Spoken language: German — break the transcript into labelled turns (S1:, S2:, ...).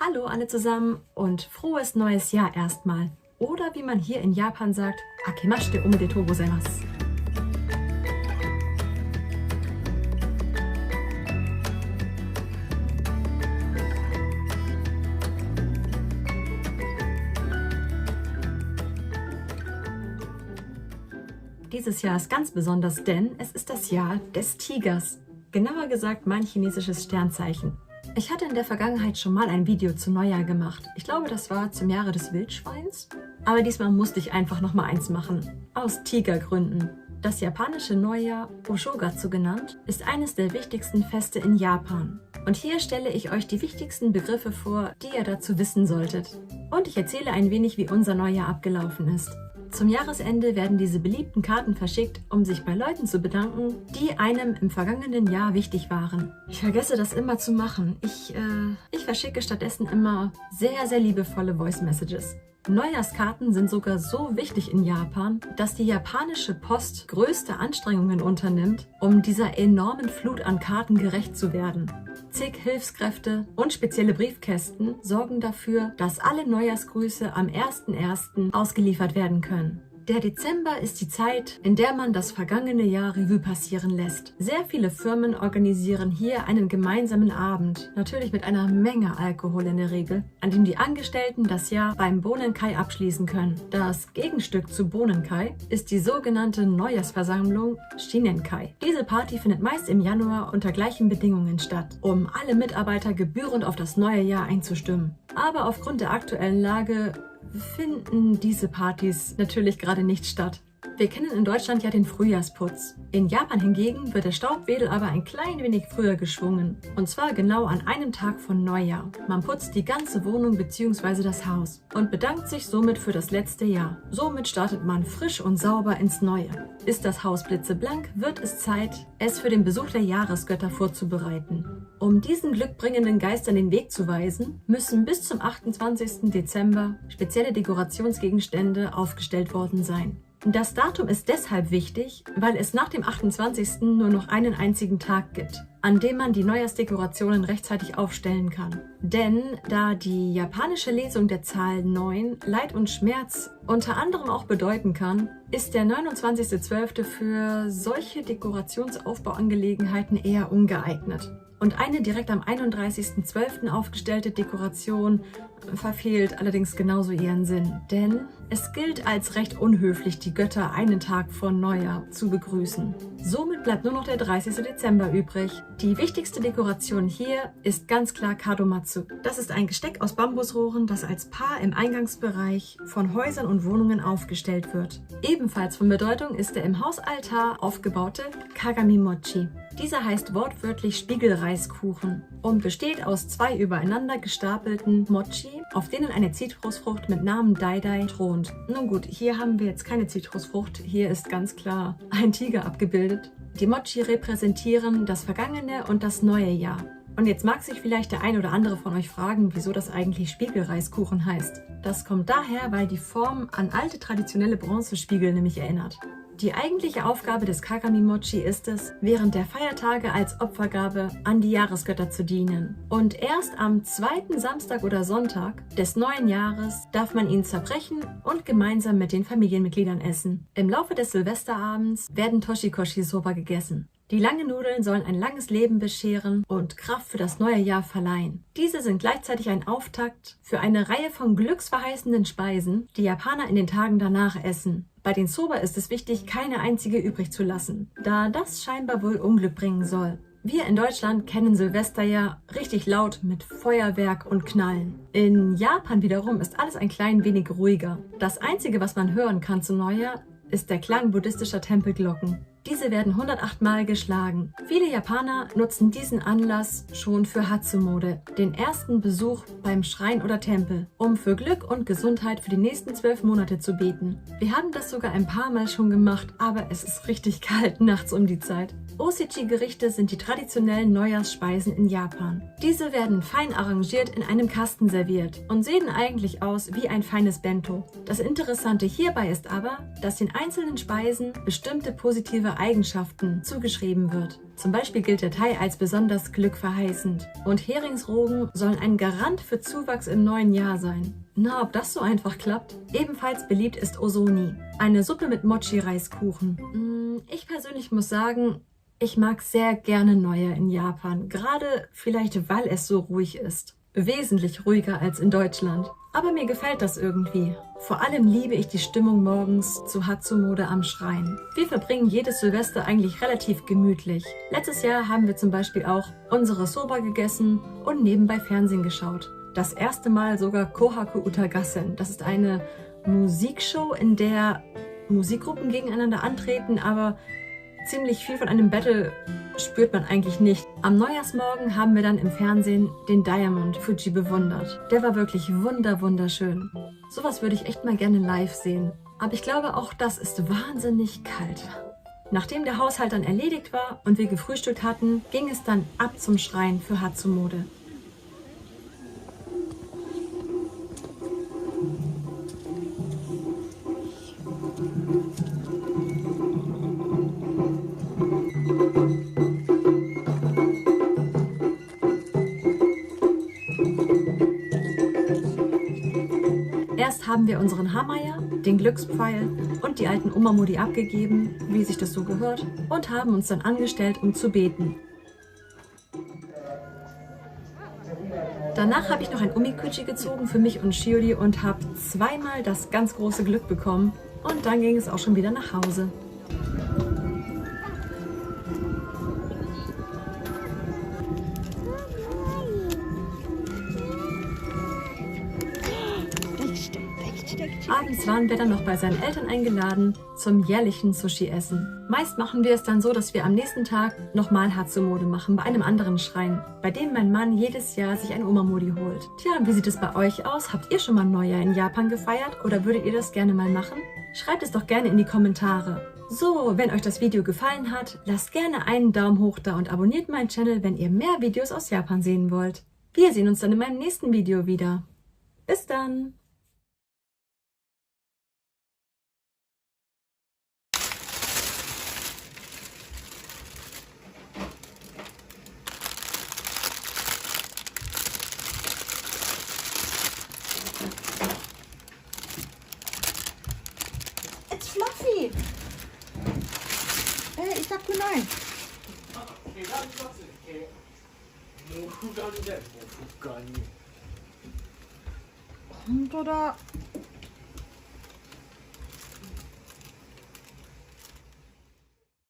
S1: Hallo alle zusammen und frohes neues Jahr erstmal. Oder wie man hier in Japan sagt, Akemashite omedetou gozaimasu. Dieses Jahr ist ganz besonders, denn es ist das Jahr des Tigers. Genauer gesagt mein chinesisches Sternzeichen. Ich hatte in der Vergangenheit schon mal ein Video zu Neujahr gemacht. Ich glaube, das war zum Jahre des Wildschweins. Aber diesmal musste ich einfach nochmal eins machen. Aus Tigergründen. Das japanische Neujahr, Oshogatsu genannt, ist eines der wichtigsten Feste in Japan. Und hier stelle ich euch die wichtigsten Begriffe vor, die ihr dazu wissen solltet. Und ich erzähle ein wenig, wie unser Neujahr abgelaufen ist. Zum Jahresende werden diese beliebten Karten verschickt, um sich bei Leuten zu bedanken, die einem im vergangenen Jahr wichtig waren. Ich vergesse das immer zu machen. Ich verschicke stattdessen immer sehr, sehr liebevolle Voice Messages. Neujahrskarten sind sogar so wichtig in Japan, dass die japanische Post größte Anstrengungen unternimmt, um dieser enormen Flut an Karten gerecht zu werden. Zig Hilfskräfte und spezielle Briefkästen sorgen dafür, dass alle Neujahrsgrüße am 1.1. ausgeliefert werden können. Der Dezember ist die Zeit, in der man das vergangene Jahr Revue passieren lässt. Sehr viele Firmen organisieren hier einen gemeinsamen Abend, natürlich mit einer Menge Alkohol in der Regel, an dem die Angestellten das Jahr beim Bonenkai abschließen können. Das Gegenstück zu Bonenkai ist die sogenannte Neujahrsversammlung Shinenkai. Diese Party findet meist im Januar unter gleichen Bedingungen statt, um alle Mitarbeiter gebührend auf das neue Jahr einzustimmen. Aber aufgrund der aktuellen Lage finden diese Partys natürlich gerade nicht statt. Wir kennen in Deutschland ja den Frühjahrsputz. In Japan hingegen wird der Staubwedel aber ein klein wenig früher geschwungen. Und zwar genau an einem Tag von Neujahr. Man putzt die ganze Wohnung bzw. das Haus und bedankt sich somit für das letzte Jahr. Somit startet man frisch und sauber ins Neue. Ist das Haus blitzeblank, wird es Zeit, es für den Besuch der Jahresgötter vorzubereiten. Um diesen glückbringenden Geistern den Weg zu weisen, müssen bis zum 28. Dezember spezielle Dekorationsgegenstände aufgestellt worden sein. Das Datum ist deshalb wichtig, weil es nach dem 28. nur noch einen einzigen Tag gibt, an dem man die Neujahrsdekorationen rechtzeitig aufstellen kann. Denn da die japanische Lesung der Zahl 9 Leid und Schmerz unter anderem auch bedeuten kann, ist der 29.12. für solche Dekorationsaufbauangelegenheiten eher ungeeignet. Und eine direkt am 31.12. aufgestellte Dekoration verfehlt allerdings genauso ihren Sinn. Denn es gilt als recht unhöflich, die Götter einen Tag vor Neujahr zu begrüßen. Somit bleibt nur noch der 30. Dezember übrig. Die wichtigste Dekoration hier ist ganz klar Kadomatsu. Das ist ein Gesteck aus Bambusrohren, das als Paar im Eingangsbereich von Häusern und Wohnungen aufgestellt wird. Ebenfalls von Bedeutung ist der im Hausaltar aufgebaute Kagami Mochi. Dieser heißt wortwörtlich Spiegelreiskuchen und besteht aus zwei übereinander gestapelten Mochi, auf denen eine Zitrusfrucht mit Namen Daidai thront. Nun gut, hier haben wir jetzt keine Zitrusfrucht, hier ist ganz klar ein Tiger abgebildet. Die Mochi repräsentieren das vergangene und das neue Jahr. Und jetzt mag sich vielleicht der ein oder andere von euch fragen, wieso das eigentlich Spiegelreiskuchen heißt. Das kommt daher, weil die Form an alte traditionelle Bronzespiegel nämlich erinnert. Die eigentliche Aufgabe des Kagami Mochi ist es, während der Feiertage als Opfergabe an die Jahresgötter zu dienen. Und erst am zweiten Samstag oder Sonntag des neuen Jahres darf man ihn zerbrechen und gemeinsam mit den Familienmitgliedern essen. Im Laufe des Silvesterabends werden Toshikoshi Soba gegessen. Die langen Nudeln sollen ein langes Leben bescheren und Kraft für das neue Jahr verleihen. Diese sind gleichzeitig ein Auftakt für eine Reihe von glücksverheißenden Speisen, die Japaner in den Tagen danach essen. Bei den Soba ist es wichtig, keine einzige übrig zu lassen, da das scheinbar wohl Unglück bringen soll. Wir in Deutschland kennen Silvester ja richtig laut mit Feuerwerk und Knallen. In Japan wiederum ist alles ein klein wenig ruhiger. Das Einzige, was man hören kann zu Neujahr, ist der Klang buddhistischer Tempelglocken. Diese werden 108 Mal geschlagen. Viele Japaner nutzen diesen Anlass schon für Hatsumode, den ersten Besuch beim Schrein oder Tempel, um für Glück und Gesundheit für die nächsten 12 Monate zu beten. Wir haben das sogar ein paar Mal schon gemacht, aber es ist richtig kalt nachts um die Zeit. Osechi-Gerichte sind die traditionellen Neujahrsspeisen in Japan. Diese werden fein arrangiert in einem Kasten serviert und sehen eigentlich aus wie ein feines Bento. Das Interessante hierbei ist aber, dass den einzelnen Speisen bestimmte positive besondere Eigenschaften zugeschrieben wird. Zum Beispiel gilt der Thai als besonders glückverheißend. Und Heringsrogen sollen ein Garant für Zuwachs im neuen Jahr sein. Na, ob das so einfach klappt? Ebenfalls beliebt ist Osoni, eine Suppe mit Mochi-Reiskuchen. Ich persönlich muss sagen, ich mag sehr gerne Neujahr in Japan, gerade vielleicht, weil es so ruhig ist. Wesentlich ruhiger als in Deutschland. Aber mir gefällt das irgendwie. Vor allem liebe ich die Stimmung morgens zu Hatsumode am Schrein. Wir verbringen jedes Silvester eigentlich relativ gemütlich. Letztes Jahr haben wir zum Beispiel auch unsere Soba gegessen und nebenbei Fernsehen geschaut. Das erste Mal sogar Kohaku Utagassen. Das ist eine Musikshow, in der Musikgruppen gegeneinander antreten, aber ziemlich viel von einem Battle spürt man eigentlich nicht. Am Neujahrsmorgen haben wir dann im Fernsehen den Diamond Fuji bewundert. Der war wirklich wunderschön. Sowas würde ich echt mal gerne live sehen. Aber ich glaube, auch das ist wahnsinnig kalt. Nachdem der Haushalt dann erledigt war und wir gefrühstückt hatten, ging es dann ab zum Schrein für Hatsumode. Erst haben wir unseren Hamaya, den Glückspfeil und die alten Omamori abgegeben, wie sich das so gehört, und haben uns dann angestellt, um zu beten. Danach habe ich noch ein Omikuji gezogen für mich und Shiori und habe zweimal das ganz große Glück bekommen. Und dann ging es auch schon wieder nach Hause. Abends waren wir dann noch bei seinen Eltern eingeladen zum jährlichen Sushi-Essen. Meist machen wir es dann so, dass wir am nächsten Tag nochmal Hatsumode machen bei einem anderen Schrein, bei dem mein Mann jedes Jahr sich ein Omamori holt. Tja, wie sieht es bei euch aus? Habt ihr schon mal Neujahr in Japan gefeiert oder würdet ihr das gerne mal machen? Schreibt es doch gerne in die Kommentare. So, wenn euch das Video gefallen hat, lasst gerne einen Daumen hoch da und abonniert meinen Channel, wenn ihr mehr Videos aus Japan sehen wollt. Wir sehen uns dann in meinem nächsten Video wieder. Bis dann!
S2: It's fluffy. 痛くない。
S3: 毛が立つ毛。もうふがにだよ、もうふがに。
S2: 本当だ。